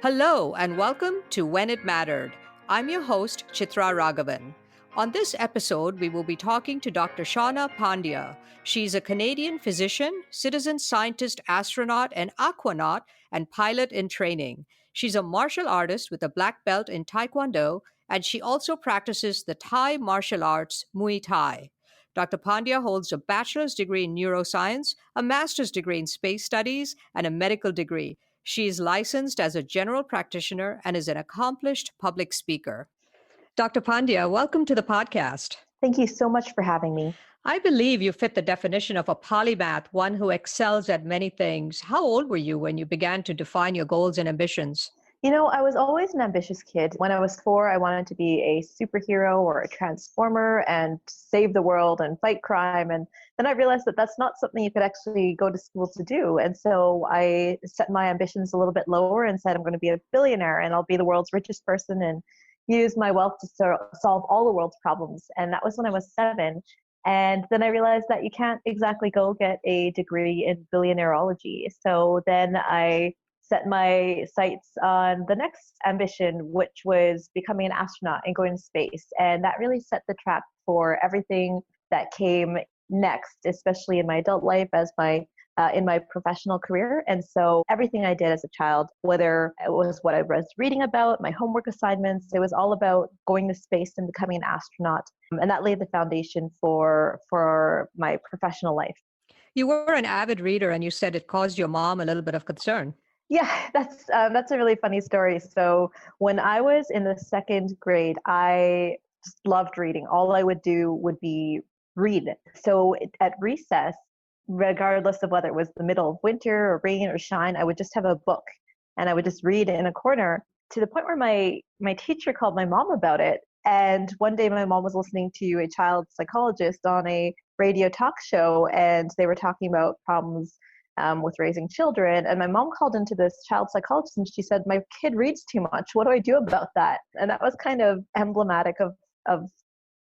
Hello, and welcome to When It Mattered. I'm your host, Chitra Ragavan. On this episode, we will be talking to Dr. Shawna Pandya. She's a Canadian physician, citizen scientist, astronaut, and aquanaut, and pilot in training. She's a martial artist with a black belt in Taekwondo, and she also practices the Thai martial arts, Muay Thai. Dr. Pandya holds a bachelor's degree in neuroscience, a master's degree in space studies, and a medical degree. She is licensed as a general practitioner and is an accomplished public speaker. Dr. Pandya, welcome to the podcast. Thank you so much for having me. I believe you fit the definition of a polymath, one who excels at many things. How old were you when you began to define your goals and ambitions? I was always an ambitious kid. When I was 4, I wanted to be a superhero or a transformer and save the world and fight crime. And then I realized that that's not something you could actually go to school to do. And so I set my ambitions a little bit lower and said, I'm going to be a billionaire and I'll be the world's richest person and use my wealth to solve all the world's problems. And that was when I was 7. And then I realized that you can't exactly go get a degree in billionaireology. So then I set my sights on the next ambition, which was becoming an astronaut and going to space. And that really set the trap for everything that came next, especially in my adult life in my professional career. And so everything I did as a child, whether it was what I was reading about, my homework assignments, it was all about going to space and becoming an astronaut. And that laid the foundation for my professional life. You were an avid reader and you said it caused your mom a little bit of concern. Yeah, that's a really funny story. So when I was in the 2nd grade, I just loved reading. All I would do would be read. So at recess, regardless of whether it was the middle of winter or rain or shine, I would just have a book and I would just read in a corner, to the point where my teacher called my mom about it. And one day my mom was listening to a child psychologist on a radio talk show, and they were talking about problems with raising children. And my mom called into this child psychologist and she said, my kid reads too much. What do I do about that? And that was kind of emblematic of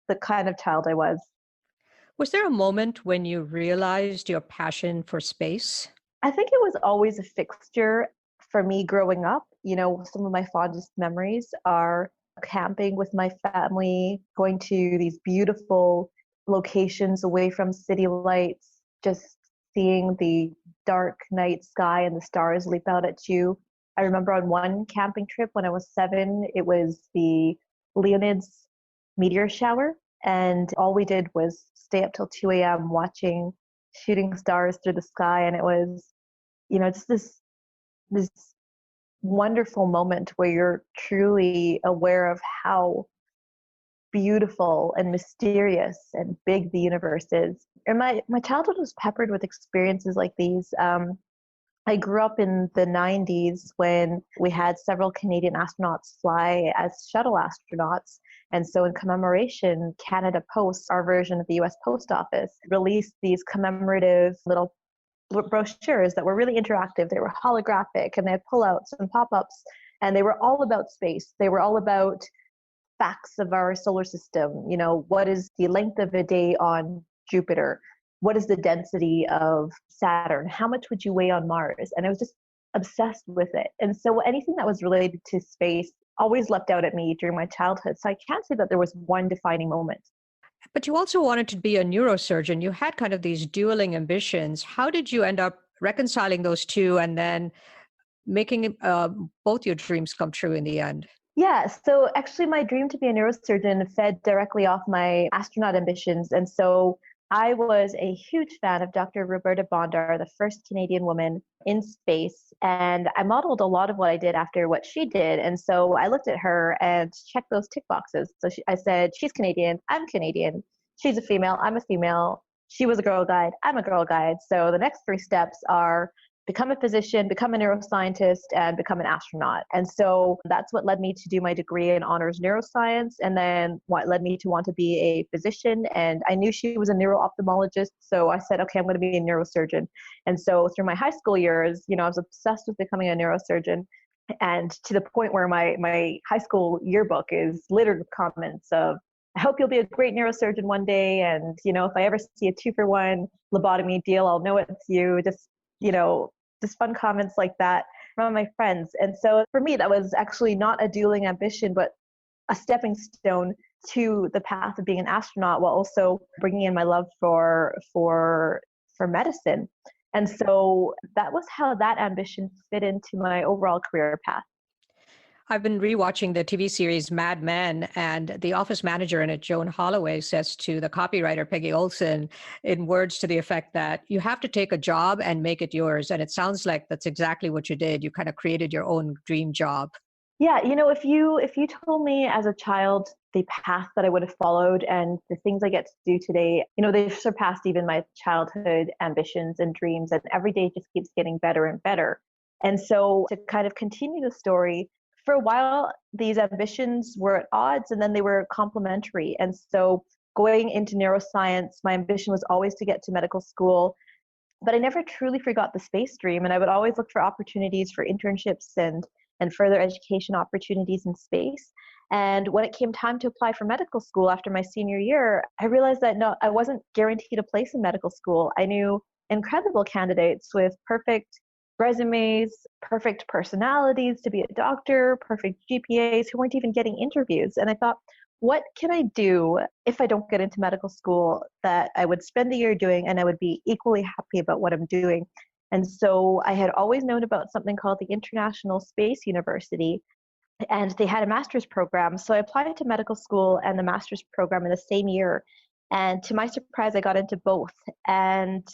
the kind of child I was. Was there a moment when you realized your passion for space? I think it was always a fixture for me growing up. Some of my fondest memories are camping with my family, going to these beautiful locations away from city lights, just seeing the dark night sky and the stars leap out at you. I remember on one camping trip when I was 7, it was the Leonids meteor shower. And all we did was stay up till 2 a.m. watching shooting stars through the sky. And it was, just this wonderful moment where you're truly aware of how beautiful and mysterious and big the universe is. And my childhood was peppered with experiences like these. I grew up in the 90s when we had several Canadian astronauts fly as shuttle astronauts. And so in commemoration, Canada Post, our version of the US Post Office, released these commemorative little brochures that were really interactive. They were holographic and they had pullouts and pop-ups, and they were all about space. They were all about facts of our solar system. What is the length of a day on Jupiter? What is the density of Saturn? How much would you weigh on Mars? And I was just obsessed with it. And so anything that was related to space always leapt out at me during my childhood. So I can't say that there was one defining moment. But you also wanted to be a neurosurgeon. You had kind of these dueling ambitions. How did you end up reconciling those two and then making both your dreams come true in the end? Yeah, so actually my dream to be a neurosurgeon fed directly off my astronaut ambitions. And so I was a huge fan of Dr. Roberta Bondar, the first Canadian woman in space. And I modeled a lot of what I did after what she did. And so I looked at her and checked those tick boxes. So I said, she's Canadian, I'm Canadian. She's a female, I'm a female. She was a girl guide, I'm a girl guide. So the next 3 steps are become a physician, become a neuroscientist, and become an astronaut. And so that's what led me to do my degree in honors neuroscience, and then what led me to want to be a physician. And I knew she was a neuro-ophthalmologist, so I said, okay, I'm going to be a neurosurgeon. And so through my high school years, I was obsessed with becoming a neurosurgeon, and to the point where my high school yearbook is littered with comments of, I hope you'll be a great neurosurgeon one day, and if I ever see a 2-for-1 lobotomy deal, I'll know it's you. Just fun comments like that. from my friends. And so for me, that was actually not a dueling ambition, but a stepping stone to the path of being an astronaut, while also bringing in my love for medicine. And so that was how that ambition fit into my overall career path. I've been rewatching the TV series Mad Men, and the office manager in it, Joan Holloway, says to the copywriter, Peggy Olson, in words to the effect that you have to take a job and make it yours. And it sounds like that's exactly what you did. You kind of created your own dream job. Yeah, if you told me as a child the path that I would have followed and the things I get to do today, they've surpassed even my childhood ambitions and dreams, and every day just keeps getting better and better. And so to kind of continue the story, for a while these ambitions were at odds and then they were complementary. And so going into neuroscience, my ambition was always to get to medical school, but I never truly forgot the space dream, and I would always look for opportunities for internships and further education opportunities in space. And when it came time to apply for medical school after my senior year, I realized that no, I wasn't guaranteed a place in medical school. I knew incredible candidates with perfect resumes, perfect personalities to be a doctor, perfect GPAs who weren't even getting interviews. And I thought, what can I do if I don't get into medical school that I would spend the year doing and I would be equally happy about what I'm doing? And so I had always known about something called the International Space University, and they had a master's program. So I applied to medical school and the master's program in the same year. And to my surprise, I got into both. And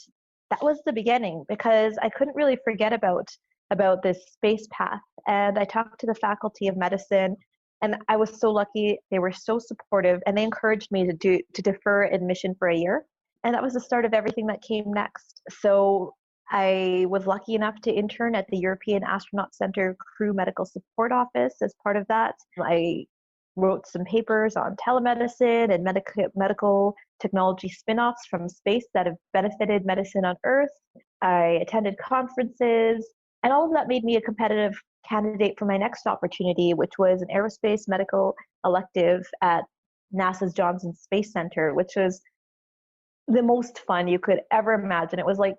that was the beginning, because I couldn't really forget about this space path. And I talked to the faculty of medicine, and I was so lucky. They were so supportive, and they encouraged me to defer admission for a year. And that was the start of everything that came next. So I was lucky enough to intern at the European Astronaut Center Crew Medical Support Office as part of that. I wrote some papers on telemedicine and medical technology spin-offs from space that have benefited medicine on Earth. I attended conferences, and all of that made me a competitive candidate for my next opportunity, which was an aerospace medical elective at NASA's Johnson Space Center, which was the most fun you could ever imagine. It was like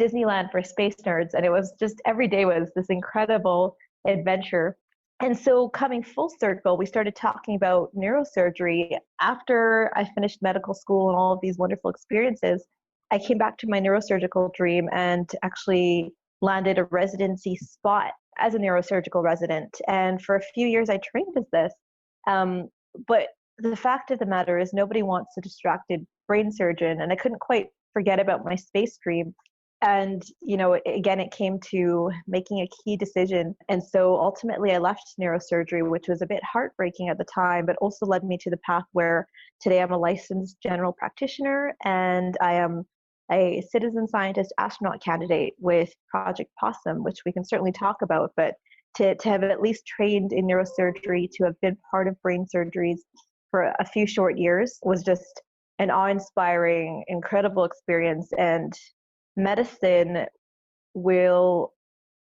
Disneyland for space nerds, and it was just every day was this incredible adventure. And so coming full circle, we started talking about neurosurgery. After I finished medical school and all of these wonderful experiences, I came back to my neurosurgical dream and actually landed a residency spot as a neurosurgical resident. And for a few years, I trained as this. But the fact of the matter is, nobody wants a distracted brain surgeon, and I couldn't quite forget about my space dream. And, again, it came to making a key decision. And so ultimately I left neurosurgery, which was a bit heartbreaking at the time, but also led me to the path where today I'm a licensed general practitioner, and I am a citizen scientist astronaut candidate with Project Possum, which we can certainly talk about. But to have at least trained in neurosurgery, to have been part of brain surgeries for a few short years was just an awe-inspiring, incredible experience. And medicine will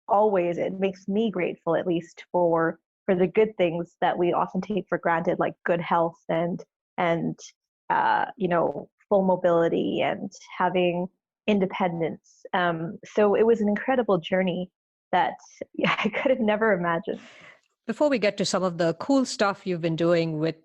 always, it makes me grateful, at least for the good things that we often take for granted, like good health and full mobility and having independence. So it was an incredible journey that I could have never imagined. Before we get to some of the cool stuff you've been doing with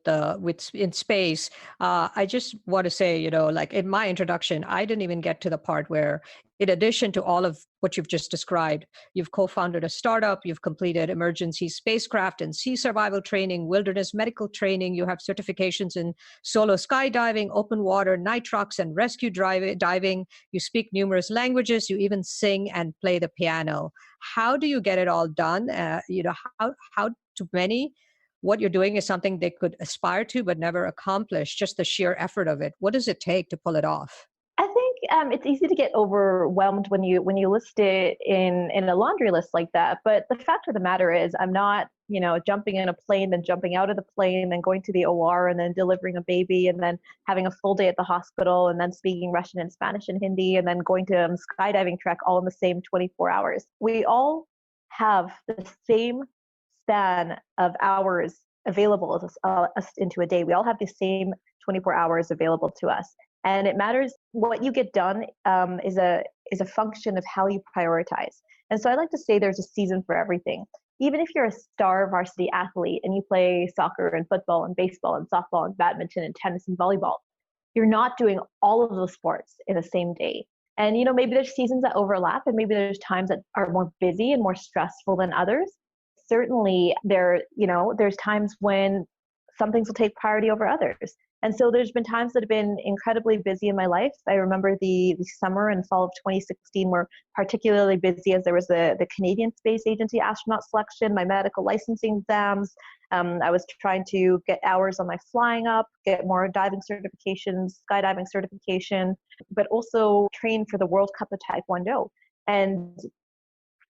in space, I just want to say, like in my introduction, I didn't even get to the part where, in addition to all of what you've just described, you've co-founded a startup, you've completed emergency spacecraft and sea survival training, wilderness medical training, you have certifications in solo skydiving, open water, nitrox, and rescue diving. You speak numerous languages, you even sing and play the piano. How do you get it all done? How to many, what you're doing is something they could aspire to but never accomplish, just the sheer effort of it. What does it take to pull it off? I think it's easy to get overwhelmed when you list it in a laundry list like that. But the fact of the matter is, I'm not jumping in a plane, then jumping out of the plane, then going to the OR, and then delivering a baby, and then having a full day at the hospital, and then speaking Russian and Spanish and Hindi, and then going to a skydiving trek all in the same 24 hours. We all have the same span of hours available us into a day. We all have the same 24 hours available to us. And it matters what you get done is a function of how you prioritize. And so I like to say there's a season for everything. Even if you're a star varsity athlete and you play soccer and football and baseball and softball and badminton and tennis and volleyball, you're not doing all of those sports in the same day. And maybe there's seasons that overlap and maybe there's times that are more busy and more stressful than others. Certainly there's times when some things will take priority over others. And so there's been times that have been incredibly busy in my life. I remember the summer and fall of 2016 were particularly busy as there was the Canadian Space Agency astronaut selection, my medical licensing exams. I was trying to get hours on my flying up, get more diving certifications, skydiving certification, but also train for the World Cup of Taekwondo. And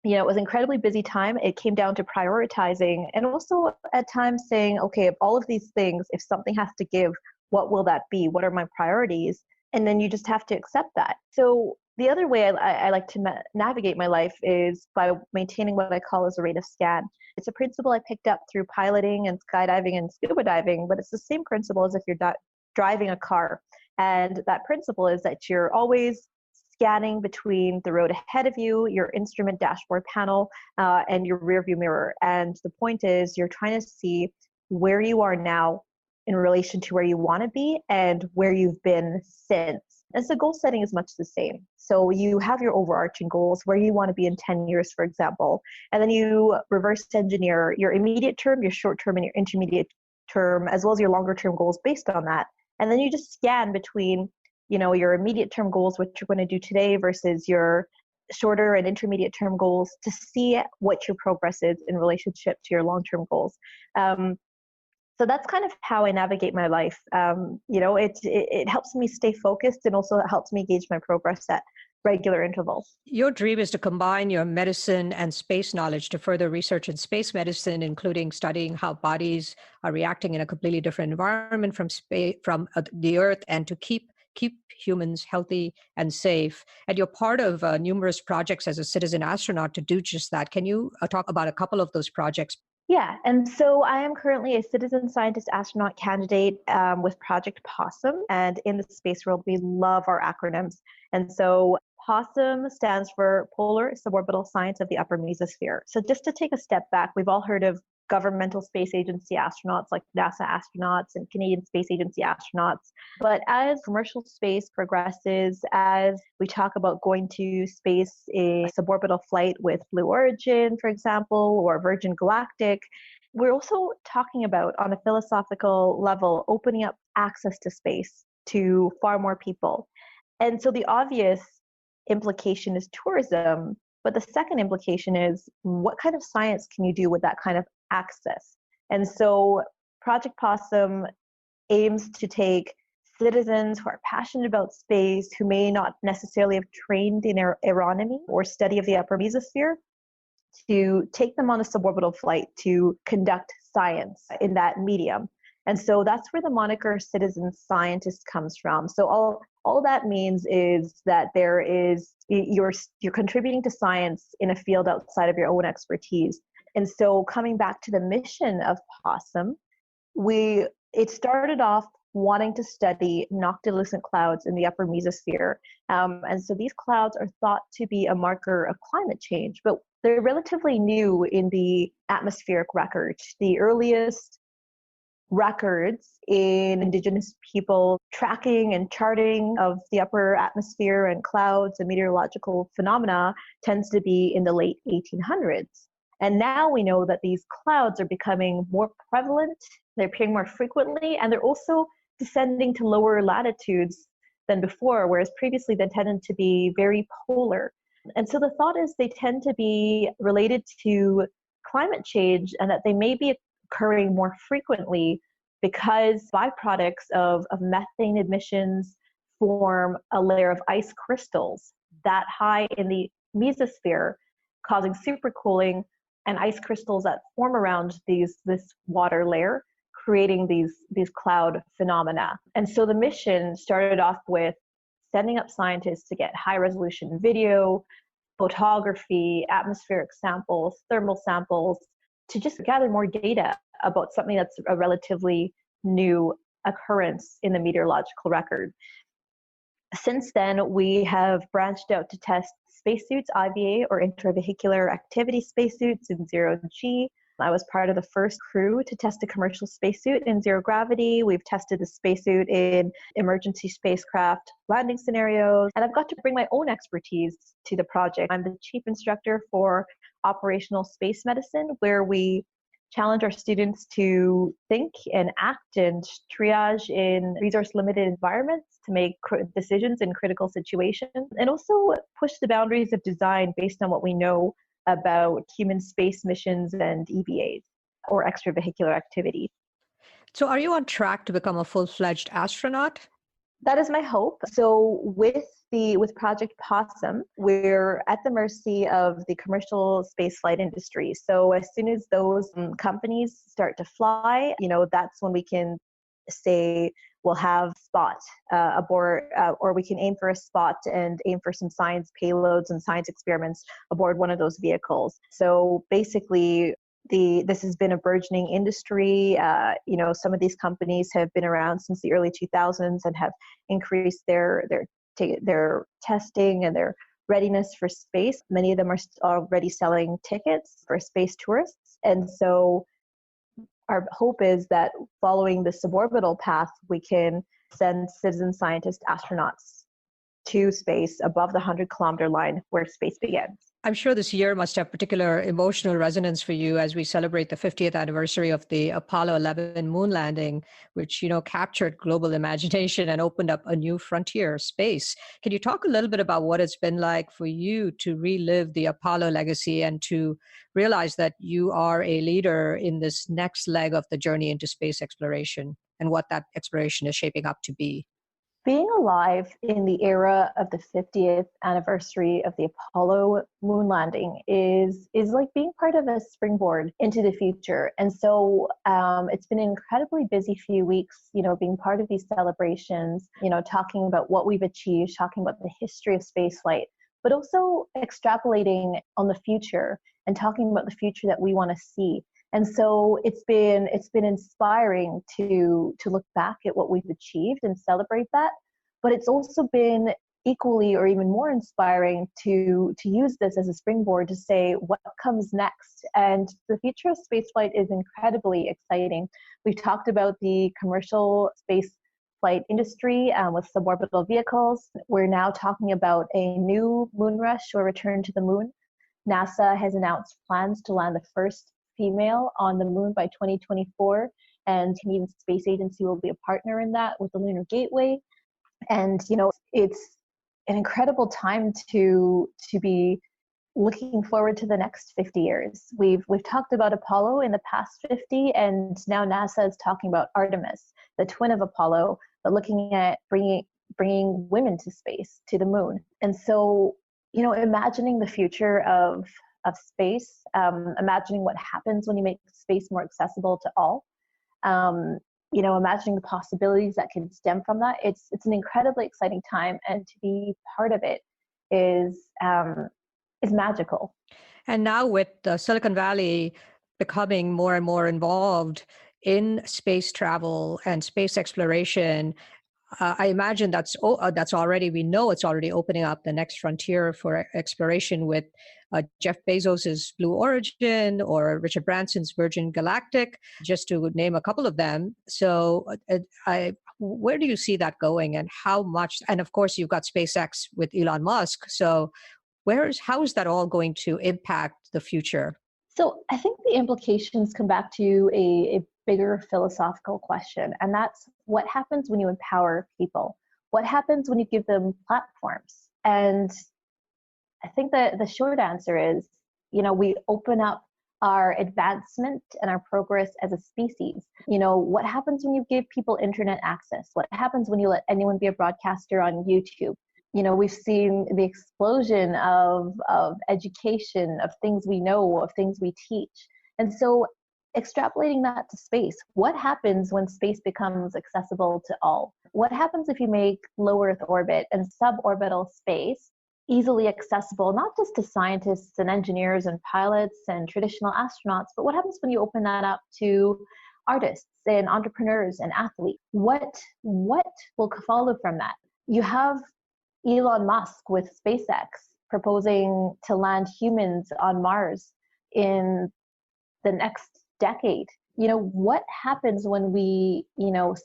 it was an incredibly busy time. It came down to prioritizing and also at times saying, okay, of all of these things, if something has to give, what will that be? What are my priorities? And then you just have to accept that. So the other way I like to navigate my life is by maintaining what I call as a rate of scan. It's a principle I picked up through piloting and skydiving and scuba diving, but it's the same principle as if you're driving a car. And that principle is that you're always scanning between the road ahead of you, your instrument dashboard panel, and your rearview mirror. And the point is you're trying to see where you are now in relation to where you want to be and where you've been since. And so goal setting is much the same. So you have your overarching goals, where you want to be in 10 years, for example, and then you reverse engineer your immediate term, your short term, and your intermediate term, as well as your longer term goals based on that. And then you just scan between your immediate term goals, what you're going to do today versus your shorter and intermediate term goals to see what your progress is in relationship to your long-term goals. So that's kind of how I navigate my life. It helps me stay focused and also it helps me gauge my progress at regular intervals. Your dream is to combine your medicine and space knowledge to further research in space medicine, including studying how bodies are reacting in a completely different environment from the Earth, and to keep humans healthy and safe. And you're part of numerous projects as a citizen astronaut to do just that. Can you talk about a couple of those projects? Yeah, and so I am currently a citizen scientist astronaut candidate with Project Possum. And in the space world, we love our acronyms. And so POSSUM stands for Polar Suborbital Science of the Upper Mesosphere. So just to take a step back, we've all heard of governmental space agency astronauts like NASA astronauts and Canadian Space Agency astronauts. But as commercial space progresses, as we talk about going to space in suborbital flight with Blue Origin, for example, or Virgin Galactic, we're also talking about, on a philosophical level, opening up access to space to far more people. And so the obvious implication is tourism, but the second implication is what kind of science can you do with that kind of access? And so Project Possum aims to take citizens who are passionate about space, who may not necessarily have trained in aeronomy or study of the upper mesosphere, to take them on a suborbital flight to conduct science in that medium. And so that's where the moniker citizen scientist comes from. So all that means is that you're contributing to science in a field outside of your own expertise. And so coming back to the mission of Possum, it started off wanting to study noctilucent clouds in the upper mesosphere. And so these clouds are thought to be a marker of climate change, but they're relatively new in the atmospheric record. The earliest records in Indigenous people tracking and charting of the upper atmosphere and clouds and meteorological phenomena tends to be in the late 1800s. And now we know that these clouds are becoming more prevalent, they're appearing more frequently, and they're also descending to lower latitudes than before, whereas previously they tended to be very polar. And so the thought is they tend to be related to climate change and that they may be occurring more frequently because byproducts of methane emissions form a layer of ice crystals that high in the mesosphere, causing supercooling and ice crystals that form around this water layer, creating these cloud phenomena. And so the mission started off with sending up scientists to get high resolution video, photography, atmospheric samples, thermal samples, to just gather more data about something that's a relatively new occurrence in the meteorological record. Since then, we have branched out to test spacesuits, IVA or intravehicular activity spacesuits in zero G. I was part of the first crew to test a commercial spacesuit in zero gravity. We've tested the spacesuit in emergency spacecraft landing scenarios, and I've got to bring my own expertise to the project. I'm the chief instructor for operational space medicine, where we challenge our students to think and act and triage in resource limited environments to make decisions in critical situations, and also push the boundaries of design based on what we know about human space missions and EVAs or extravehicular activity. So, are you on track to become a full-fledged astronaut? That is my hope. So with Project Possum, we're at the mercy of the commercial spaceflight industry. So as soon as those companies start to fly, that's when we can say we'll have spot aboard, or we can aim for a spot and aim for some science payloads and science experiments aboard one of those vehicles. So basically, this has been a burgeoning industry. Some of these companies have been around since the early 2000s and have increased their testing and their readiness for space. Many of them are already selling tickets for space tourists. And so our hope is that following the suborbital path, we can send citizen scientist astronauts to space above the 100-kilometer line where space begins. I'm sure this year must have particular emotional resonance for you as we celebrate the 50th anniversary of the Apollo 11 moon landing, which, captured global imagination and opened up a new frontier, space. Can you talk a little bit about what it's been like for you to relive the Apollo legacy and to realize that you are a leader in this next leg of the journey into space exploration and what that exploration is shaping up to be? Being alive in the era of the 50th anniversary of the Apollo moon landing is like being part of a springboard into the future. And so it's been an incredibly busy few weeks, being part of these celebrations, talking about what we've achieved, talking about the history of spaceflight, but also extrapolating on the future and talking about the future that we want to see. And so it's been inspiring to look back at what we've achieved and celebrate that. But it's also been equally or even more inspiring to use this as a springboard to say what comes next. And the future of spaceflight is incredibly exciting. We've talked about the commercial space flight industry with suborbital vehicles. We're now talking about a new moon rush or return to the moon. NASA has announced plans to land the first female on the moon by 2024, and Canadian Space Agency will be a partner in that with the Lunar Gateway. And it's an incredible time to be looking forward to the next 50 years. We've talked about Apollo in the past 50, and now NASA is talking about Artemis, the twin of Apollo, but looking at bringing women to space, to the moon. And so imagining the future of space, imagining what happens when you make space more accessible to all, imagining the possibilities that can stem from that. It's an incredibly exciting time, and to be part of it is magical. And now with Silicon Valley becoming more and more involved in space travel and space exploration, I imagine that's already, we know it's already opening up the next frontier for exploration with Jeff Bezos's Blue Origin or Richard Branson's Virgin Galactic, just to name a couple of them. So where do you see that going, and how much? And of course, you've got SpaceX with Elon Musk. So how is that all going to impact the future? So I think the implications come back to a bigger philosophical question, and that's what happens when you empower people? What happens when you give them platforms? And I think that the short answer is, we open up our advancement and our progress as a species. What happens when you give people internet access? What happens when you let anyone be a broadcaster on YouTube? We've seen the explosion of education, of things we know, of things we teach. And so extrapolating that to space, what happens when space becomes accessible to all? What happens if you make low Earth orbit and suborbital space easily accessible, not just to scientists and engineers and pilots and traditional astronauts, but what happens when you open that up to artists and entrepreneurs and athletes? What will follow from that? You have Elon Musk with SpaceX proposing to land humans on Mars in the next decade. What happens when we,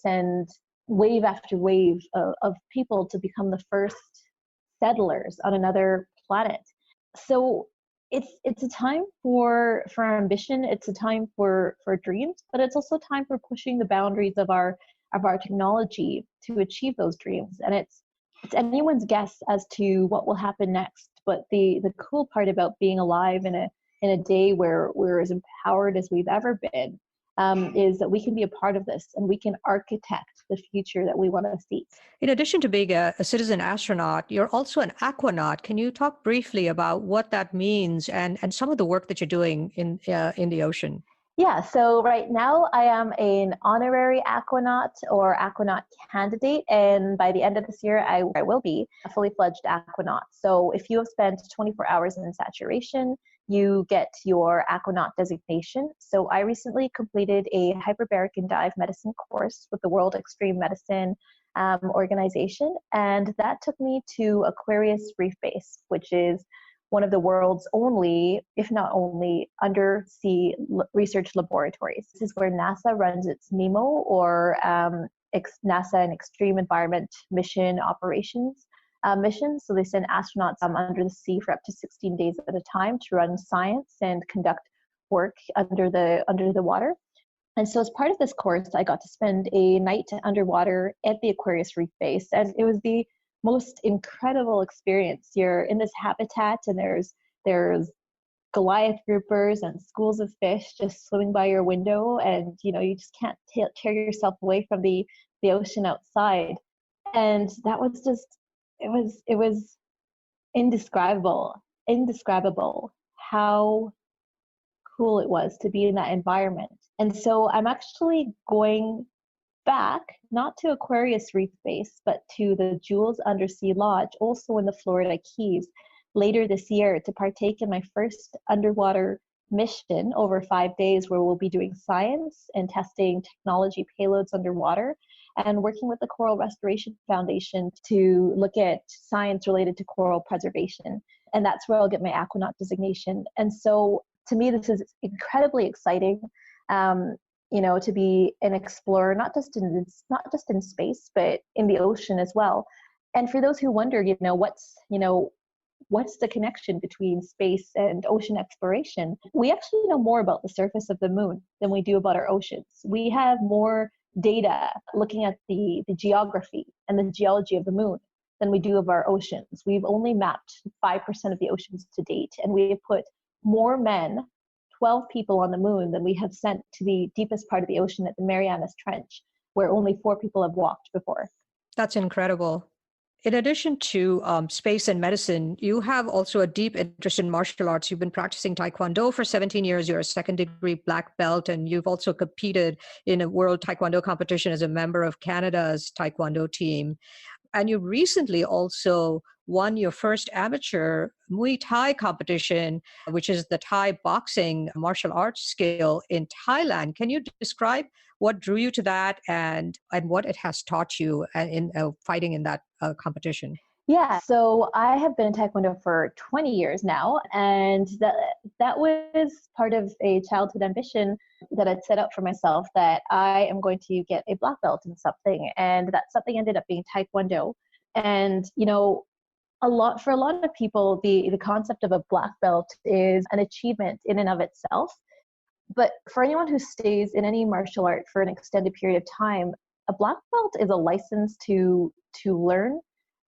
send wave after wave of people to become the first settlers on another planet? So it's a time for ambition. It's a time for dreams, but it's also time for pushing the boundaries of our technology to achieve those dreams. And it's anyone's guess as to what will happen next. But the cool part about being alive in a day where we're as empowered as we've ever been, is that we can be a part of this and we can architect the future that we want to see. In addition to being a citizen astronaut, you're also an aquanaut. Can you talk briefly about what that means and some of the work that you're doing in the ocean? Yeah, so right now I am an honorary aquanaut or aquanaut candidate, and by the end of this year, I will be a fully fledged aquanaut. So if you have spent 24 hours in saturation, you get your aquanaut designation. So I recently completed a hyperbaric and dive medicine course with the World Extreme Medicine organization, and that took me to Aquarius Reef Base, which is one of the world's only, if not only, undersea research laboratories. This is where NASA runs its NEMO, or NASA and Extreme Environment Mission Operations missions. So they send astronauts under the sea for up to 16 days at a time to run science and conduct work under the water. And so as part of this course, I got to spend a night underwater at the Aquarius Reef Base, and it was the most incredible experience. You're in this habitat, and there's Goliath groupers and schools of fish just swimming by your window, and you just can't tear yourself away from the ocean outside. And that was just it was indescribable how cool it was to be in that environment. And so I'm actually going back, not to Aquarius Reef Base, but to the Jules Undersea Lodge, also in the Florida Keys, later this year to partake in my first underwater mission over 5 days, where we'll be doing science and testing technology payloads underwater and working with the Coral Restoration Foundation to look at science related to coral preservation. And that's where I'll get my aquanaut designation. And so to me, this is incredibly exciting. To be an explorer, not just in space, but in the ocean as well. And for those who wonder, what's the connection between space and ocean exploration? We actually know more about the surface of the moon than we do about our oceans. We have more data looking at the geography and the geology of the moon than we do of our oceans. We've only mapped 5% of the oceans to date, and we have put more men, 12 people on the moon, than we have sent to the deepest part of the ocean at the Marianas Trench, where only 4 people have walked before. That's incredible. In addition to space and medicine, you have also a deep interest in martial arts. You've been practicing Taekwondo for 17 years. You're a second-degree black belt, and you've also competed in a world Taekwondo competition as a member of Canada's Taekwondo team. And you recently also won your first amateur Muay Thai competition, which is the Thai boxing martial arts skill in Thailand. Can you describe what drew you to that and what it has taught you in fighting in that competition? Yeah, so I have been in Taekwondo for 20 years now, and that was part of a childhood ambition that I'd set up for myself, that I am going to get a black belt in something, and that something ended up being Taekwondo. And for a lot of people, the concept of a black belt is an achievement in and of itself. But for anyone who stays in any martial art for an extended period of time, a black belt is a license to learn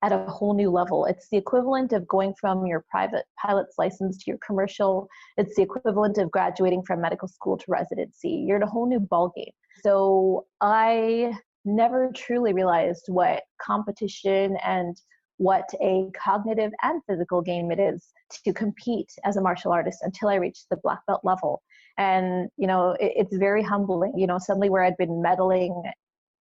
at a whole new level. It's the equivalent of going from your private pilot's license to your commercial. It's the equivalent of graduating from medical school to residency. You're in a whole new ballgame. So I never truly realized what competition and what a cognitive and physical game it is to compete as a martial artist until I reached the black belt level. And, it's very humbling, suddenly where I'd been medaling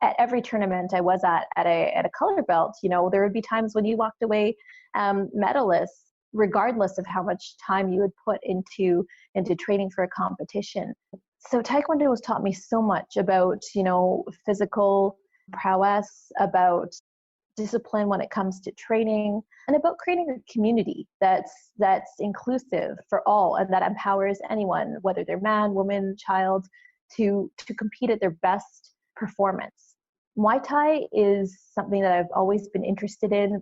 at every tournament I was at a color belt, there would be times when you walked away medalist, regardless of how much time you had put into training for a competition. So Taekwondo has taught me so much about, physical prowess, about discipline when it comes to training, and about creating a community that's inclusive for all and that empowers anyone, whether they're man, woman, child, to compete at their best performance. Muay Thai is something that I've always been interested in,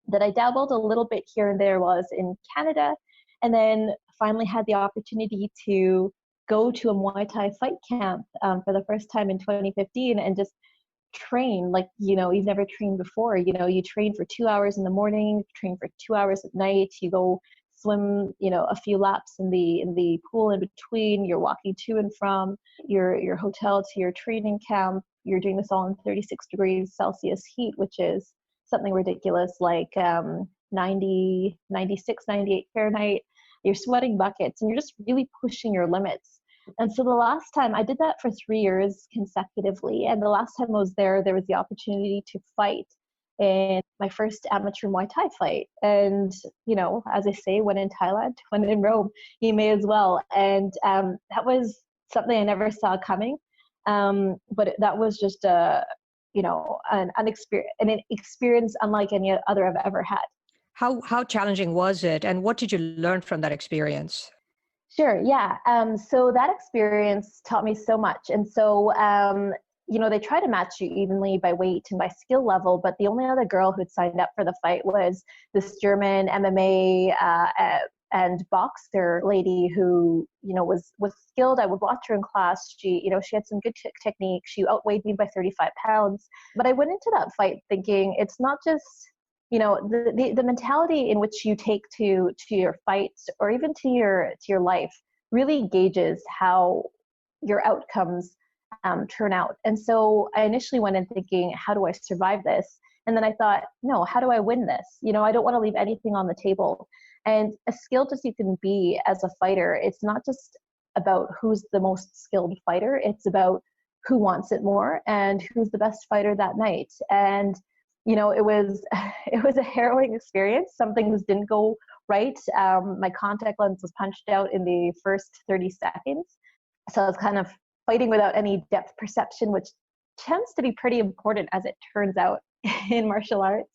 that I dabbled a little bit here and there while I was in Canada, and then finally had the opportunity to go to a Muay Thai fight camp for the first time in 2015 and just train like, you've never trained before. You train for 2 hours in the morning, train for 2 hours at night, you go swim, a few laps in the pool in between, you're walking to and from your hotel to your training camp. You're doing this all in 36 degrees Celsius heat, which is something ridiculous, like 90, 96, 98 Fahrenheit. You're sweating buckets and you're just really pushing your limits. And so the last time I did that for 3 years consecutively. And the last time I was there was the opportunity to fight in my first amateur Muay Thai fight. And, as I say, when in Thailand, when in Rome, you may as well. And that was something I never saw coming. But that was just an experience unlike any other I've ever had. How challenging was it, and what did you learn from that experience? Sure, yeah. So that experience taught me so much. And so, they try to match you evenly by weight and by skill level, but the only other girl who'd signed up for the fight was this German MMA and boxer lady who, was skilled. I would watch her in class. She had some good technique. She outweighed me by 35 pounds. But I went into that fight thinking it's not just, the mentality in which you take to your fights or even to your life really gauges how your outcomes turn out. And so I initially went in thinking, how do I survive this? And then I thought, no, how do I win this? I don't want to leave anything on the table. And as skilled as you can be as a fighter, it's not just about who's the most skilled fighter. It's about who wants it more and who's the best fighter that night. And it was a harrowing experience. Some things didn't go right. My contact lens was punched out in the first 30 seconds. So I was kind of fighting without any depth perception, which tends to be pretty important as it turns out in martial arts.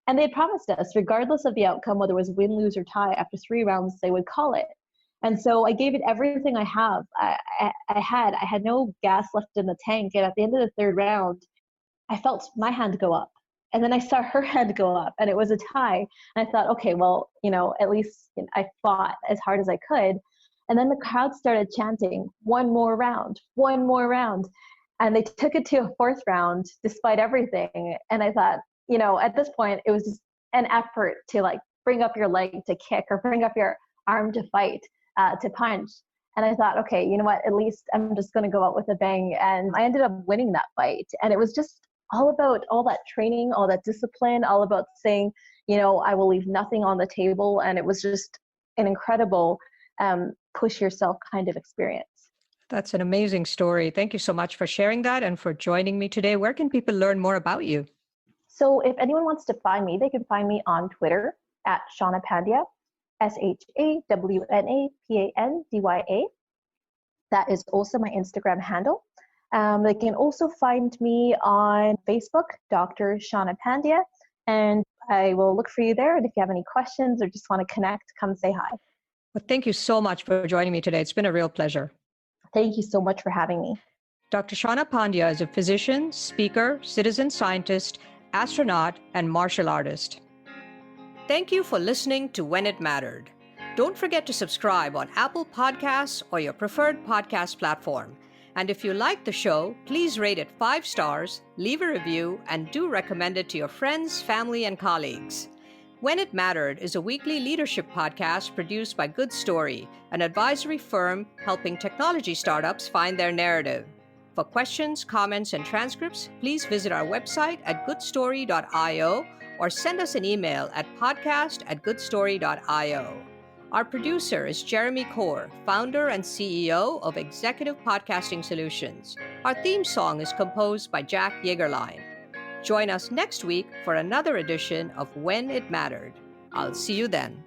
And they promised us, regardless of the outcome, whether it was win, lose, or tie, after 3 rounds, they would call it. And so I gave it everything I have. I had no gas left in the tank. And at the end of the 3rd round, I felt my hand go up. And then I saw her hand go up, and it was a tie. And I thought, okay, well, at least I fought as hard as I could. And then the crowd started chanting, one more round. And they took it to a 4th round despite everything. And I thought, at this point, it was just an effort to bring up your leg to kick or bring up your arm to fight, to punch. And I thought, okay, you know what, at least I'm just going to go out with a bang. And I ended up winning that fight. And it was just all about all that training, all that discipline, all about saying, I will leave nothing on the table. And it was just an incredible push yourself kind of experience. That's an amazing story. Thank you so much for sharing that and for joining me today. Where can people learn more about you? So if anyone wants to find me, they can find me on Twitter at Shawna Pandya, SHAWNAPANDYA. That is also my Instagram handle. They can also find me on Facebook, Dr. Shawna Pandya, and I will look for you there. And if you have any questions or just want to connect, come say hi. Well, thank you so much for joining me today. It's been a real pleasure. Thank you so much for having me. Dr. Shawna Pandya is a physician, speaker, citizen scientist, astronaut, and martial artist. Thank you for listening to When It Mattered. Don't forget to subscribe on Apple Podcasts or your preferred podcast platform. And if you like the show, please rate it 5 stars, leave a review, and do recommend it to your friends, family, and colleagues. When It Mattered is a weekly leadership podcast produced by Good Story, an advisory firm helping technology startups find their narrative. For questions, comments, and transcripts, please visit our website at goodstory.io or send us an email at podcast@goodstory.io. Our producer is Jeremy Kaur, founder and CEO of Executive Podcasting Solutions. Our theme song is composed by Jack Yeagerline. Join us next week for another edition of When It Mattered. I'll see you then.